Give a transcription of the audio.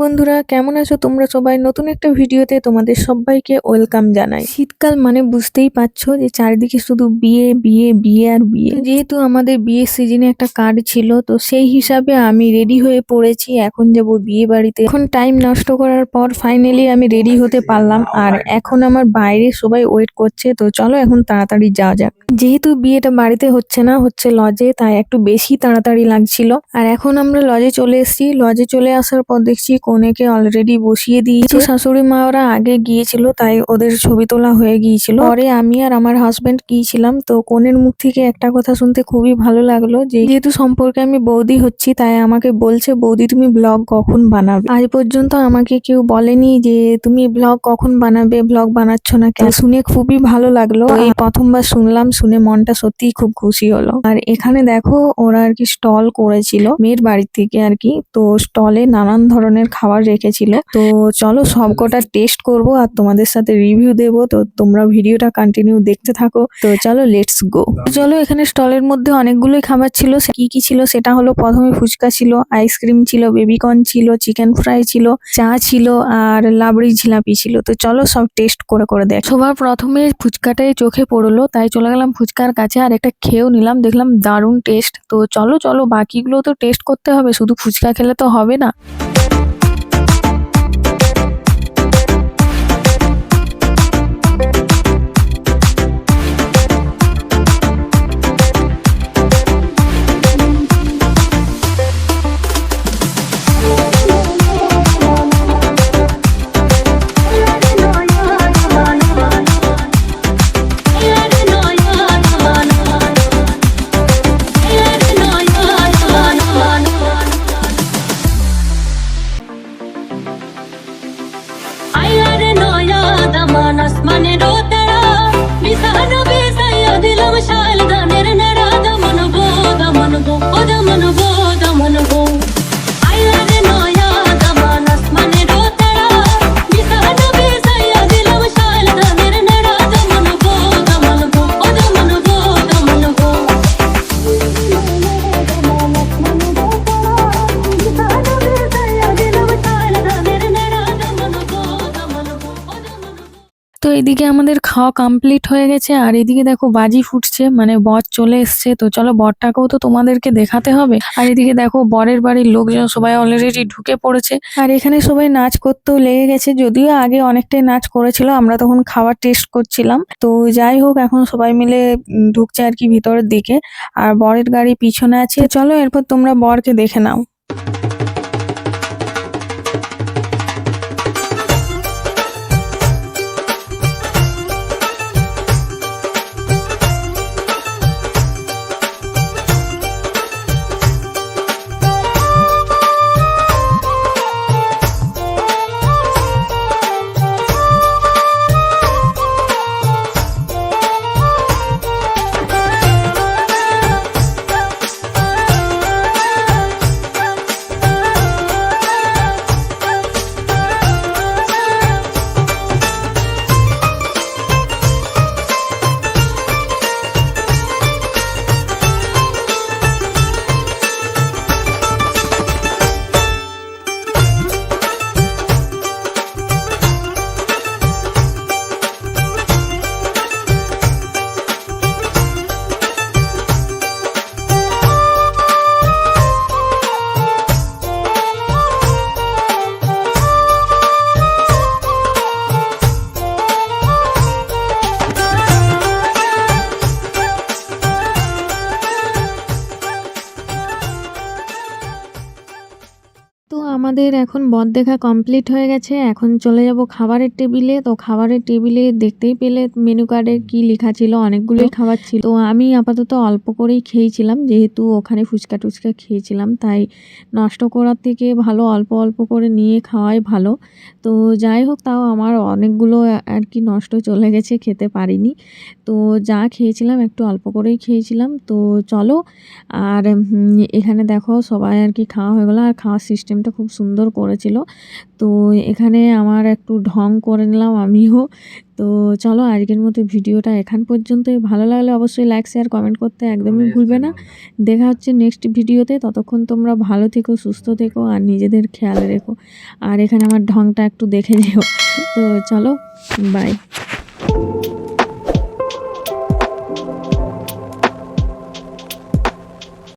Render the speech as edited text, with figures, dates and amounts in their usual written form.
বন্ধুরা, কেমন আছো তোমরা সবাই? নতুন একটা ভিডিওতে তোমাদের সবাইকে ওয়েলকাম জানাই। শীতকাল মানে বুঝতেই পারছো যে চারিদিকে শুধু বিয়ে বিয়ে বিয়ে আর বিয়ে। তো যেহেতু আমাদের বিয়ের সিজনে একটা কার্ড ছিল, তো সেই হিসাবে আমি রেডি হয়ে পড়েছি। এখন যাব বিয়ে বাড়িতে। এখন টাইম নষ্ট করার পর ফাইনালি আমি রেডি হতে পারলাম, আর এখন আমার বাইরে সবাই ওয়েট করছে। তো চলো এখন তাড়াতাড়ি যাওয়া যাক। যেহেতু বিয়েটা বাড়িতে হচ্ছে না, হচ্ছে লজে, তাই একটু বেশি তাড়াতাড়ি লাগছিল। আর এখন আমরা লজে চলে এসেছি। লজে চলে আসার পর দেখছি কনেকে অলরেডি বসিয়ে দিয়েছে। শাশুড়ি মা ওরা আগে গিয়েছিল, তাই ওদের ছবি তোলা হয়ে গিয়েছিল। পরে আমি আর আমার হাজবেন্ড গিয়েছিলাম। তো কনের মুখ থেকে একটা কথা শুনতে খুবই ভালো লাগলো, যে যেহেতু সম্পর্কে আমি বৌদি হচ্ছি, তাই আমাকে বলছে, বৌদি তুমি ব্লগ কখন বানাবে? আজ পর্যন্ত আমাকে কেউ বলেনি যে তুমি ব্লগ কখন বানাবে, ব্লগ বানাচ্ছ না কেন। শুনে খুবই ভালো লাগলো। এই প্রথমবার শুনলাম, শুনে মনটা সত্যিই খুব খুশি হলো। আর এখানে দেখো ওরা আর কি স্টল করেছিল মেয়ের বাড়ি থেকে আর কি। তো স্টলে নানান ধরনের খাবার রেখেছিল। তো চলো সবকটা টেস্ট করব আর তোমাদের সাথে রিভিউ দেব। তো তোমরা ভিডিওটা কন্টিনিউ দেখতে থাকো। তো চলো লেটস গো। চলো, এখানে স্টলের মধ্যে অনেকগুলোই খাবার ছিল। কি কি ছিল সেটা হলো, প্রথমে ফুচকা ছিল, আইসক্রিম ছিল, বেবিকর্ন ছিল, চিকেন ফ্রাই ছিল, চা ছিল, আর লাবড়ি জিলাপি ছিল। তো চলো সব টেস্ট করে করে দেখ। সবার প্রথমে ফুচকাটাই চোখে পড়লো, তাই চলে গেলাম ফুচকার কাছে আর একটা খেয়েও নিলাম। দেখলাম দারুণ টেস্ট। তো চলো চলো বাকিগুলো তো টেস্ট করতে হবে, শুধু ফুচকা খেলে তো হবে না। তো এদিকে আমাদের খাওয়া কমপ্লিট হয়ে গেছে, আর এদিকে দেখো বাজি ফুটছে, মানে বর চলে এসছে। তো চলো বরটাকেও তো তোমাদেরকে দেখাতে হবে। আর এদিকে দেখো বরের বাড়ির লোকজন সবাই অলরেডি ঢুকে পড়েছে, আর এখানে সবাই নাচ করতেও লেগে গেছে। যদিও আগে অনেকটাই নাচ করেছিল, আমরা তখন খাবার টেস্ট করছিলাম। তো যাই হোক, এখন সবাই মিলে ঢুকছে আর কি ভিতরের দিকে, আর বরের গাড়ি পিছনে আছে। চলো এরপর তোমরা বরকে দেখে নাও। তো আমাদের এখন বর দেখা কমপ্লিট হয়ে গেছে। এখন চলে যাব খাবারের টেবিলে। তো খাবারের টেবিলে দেখতেই পেলে মেনু কার্ডে কি লেখা ছিল, অনেকগুলোই খাবার ছিল। তো আমি আপাতত অল্প করেই খেয়েছিলাম, যেহেতু ওখানে ফুচকা টুচকা খেয়েছিলাম, তাই নষ্ট করার থেকে ভালো অল্প অল্প করে নিয়ে খাওয়াই ভালো। তো যাই হোক, তাও আমার অনেকগুলো আর কি নষ্ট চলে গেছে, খেতে পারিনি। তো যা খেয়েছিলাম একটু অল্প করেই খেয়েছিলাম। তো চলো, আর এখানে দেখো সবাই আর কি খাওয়া হয়ে গেলো। আর খাওয়ার সিস্টেমটা খুব সুন্দর করেছিল। তো এখানে আমার একটু ঢং করে নিলাম আমিও। তো চলো আজকের মতো ভিডিওটা এখান পর্যন্তই। ভালো লাগলে অবশ্যই লাইক শেয়ার কমেন্ট করতে একদমই ভুলবে না। দেখা হচ্ছে নেক্সট ভিডিওতে। ততক্ষণ তোমরা ভালো থেকো, সুস্থ থেকো আর নিজেদের খেয়াল রেখো। আর এখানে আমার ঢংটা একটু দেখে যেও। তো চলো, বাই।